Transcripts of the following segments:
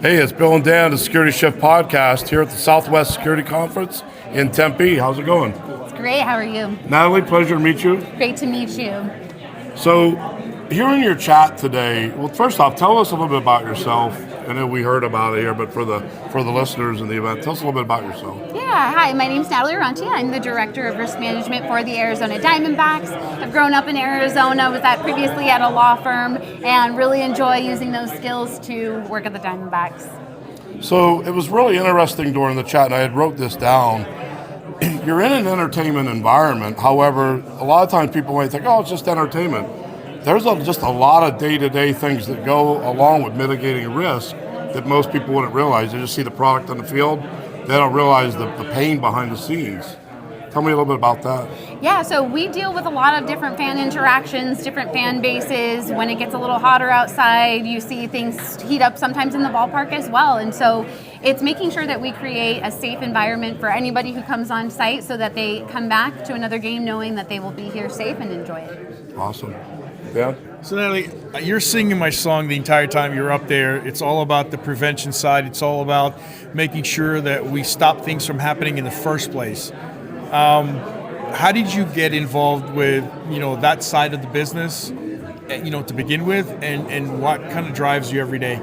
Hey, it's Bill and Dan, the Security Shift Podcast, here at the Southwest Security Conference in Tempe. How's it going? It's great. How are you? Natalie, pleasure to meet you. Great to meet you. So, here in your chat today, well, first off, tell us a little bit about yourself. I know we heard about it here, but for the listeners in the event, tell us a little bit about yourself. Yeah, hi, my name's Natalie. I'm the Director of Risk Management for the Arizona Diamondbacks. I've grown up in Arizona, was previously at a law firm, and really enjoy using those skills to work at the Diamondbacks. So, it was really interesting during the chat, and I had wrote this down. You're in an entertainment environment. However, a lot of times people might think, oh, it's just entertainment. There's just a lot of day-to-day things that go along with mitigating risk that most people wouldn't realize. They just see the product on the field. They don't realize the pain behind the scenes. Tell me a little bit about that. Yeah, so we deal with a lot of different fan interactions, different fan bases. When it gets a little hotter outside, you see things heat up sometimes in the ballpark as well. And so it's making sure that we create a safe environment for anybody who comes on site so that they come back to another game knowing that they will be here safe and enjoy it. Awesome. Yeah. So Natalie, you're singing my song the entire time you're up there. It's all about the prevention side. It's all about making sure that we stop things from happening in the first place. How did you get involved with, that side of the business, to begin with, and what kind of drives you every day?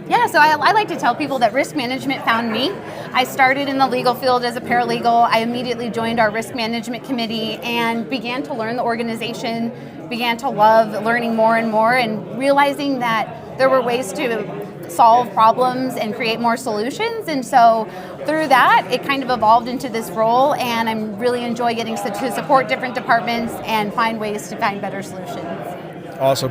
Yeah, so I like to tell people that risk management found me. I started in the legal field as a paralegal. I immediately joined our risk management committee and began to learn the organization, began to love learning more and more, and realizing that there were ways to solve problems and create more solutions. And so through that, it kind of evolved into this role, and I really enjoy getting to support different departments and find ways to find better solutions. Awesome.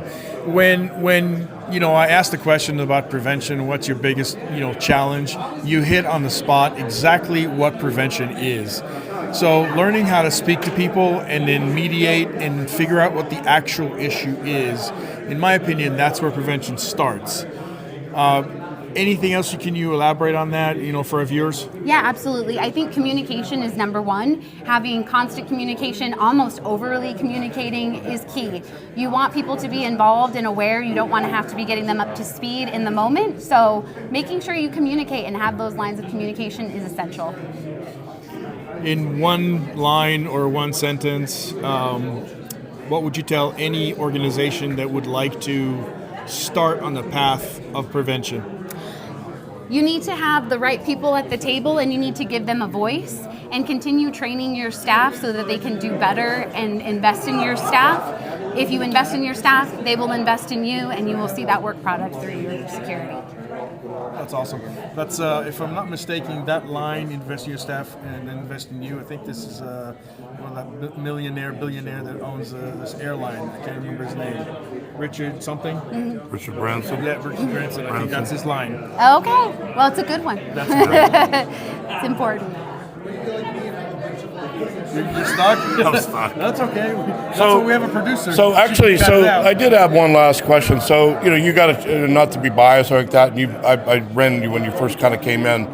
When I asked the question about prevention, what's your biggest, challenge? You hit on the spot exactly what prevention is. So learning how to speak to people and then mediate and figure out what the actual issue is, in my opinion, that's where prevention starts. Anything else can you elaborate on that, for our viewers? Yeah, absolutely. I think communication is number one. Having constant communication, almost overly communicating, is key. You want people to be involved and aware. You don't want to have to be getting them up to speed in the moment. So making sure you communicate and have those lines of communication is essential. In one line or one sentence, what would you tell any organization that would like to start on the path of prevention? You need to have the right people at the table, and you need to give them a voice and continue training your staff so that they can do better and invest in your staff. If you invest in your staff, they will invest in you, and you will see that work product through your security. That's awesome. That's, if I'm not mistaken, that line, invest in your staff and invest in you, I think this is that billionaire that owns this airline. I can't remember his name. Richard something? Mm-hmm. Richard Branson? Yeah, Richard Branson. I think that's his line. Okay. Well, it's a good one. That's great. It's important. You're stuck? I'm stuck. That's okay. That's why we have a producer. So actually, I did have one last question. So, you got to, not to be biased like that, and I ran you when you first kind of came in.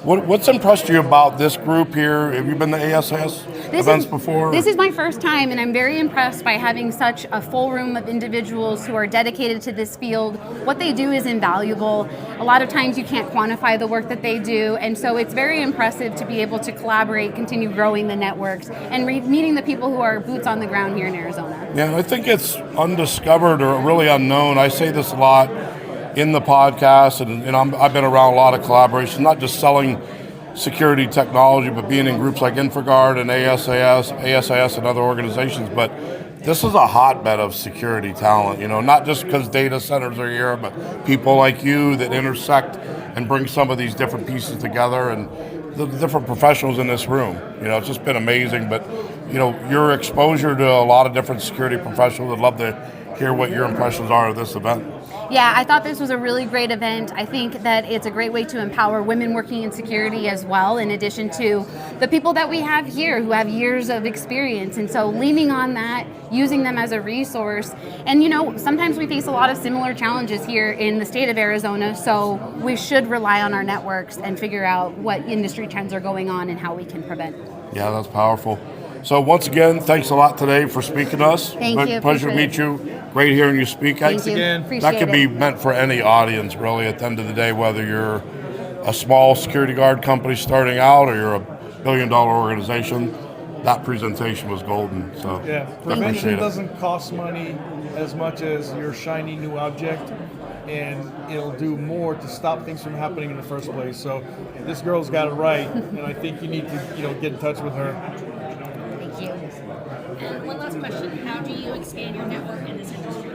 What's impressed you about this group here? Have you been to ASS events before? This is my first time, and I'm very impressed by having such a full room of individuals who are dedicated to this field. What they do is invaluable. A lot of times you can't quantify the work that they do, and so it's very impressive to be able to collaborate, continue growing the networks, and meeting the people who are boots on the ground here in Arizona. Yeah, I think it's undiscovered or really unknown. I say this a lot in the podcast, and I've been around a lot of collaboration, not just selling security technology, but being in groups like InfraGard and ASIS and other organizations. But this is a hotbed of security talent, not just because data centers are here, but people like you that intersect and bring some of these different pieces together, and the different professionals in this room. It's just been amazing. But, your exposure to a lot of different security professionals, I'd love to hear what your impressions are of this event. Yeah, I thought this was a really great event. I think that it's a great way to empower women working in security as well, in addition to the people that we have here who have years of experience. And so leaning on that, using them as a resource. And sometimes we face a lot of similar challenges here in the state of Arizona, so we should rely on our networks and figure out what industry trends are going on and how we can prevent. Yeah, that's powerful. So once again, thanks a lot today for speaking to us. Thank you. Pleasure to meet you. great hearing you speak. Thank you. again. Appreciate That could it. be meant for any audience, really, at the end of the day, whether you're a small security guard company starting out or you're a billion-dollar organization. That presentation was golden. So Yeah, appreciate prevention it. doesn't cost money as much as your shiny new object, and it'll do more to stop things from happening in the first place. So this girl's got it right, and I think you need to, get in touch with her. Thank you. And one last question: how do you expand your network in this industry?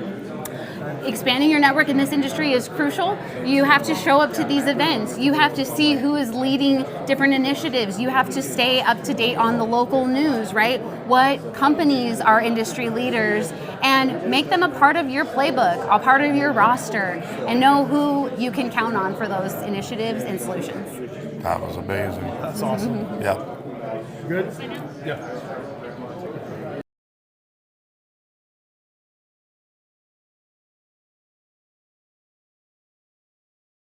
Expanding your network in this industry is crucial. You have to show up to these events. You have to see who is leading different initiatives. You have to stay up to date on the local news, right? What companies are industry leaders, and make them a part of your playbook, a part of your roster, and know who you can count on for those initiatives and solutions. That was amazing. That's awesome. Yeah. Good? Yeah.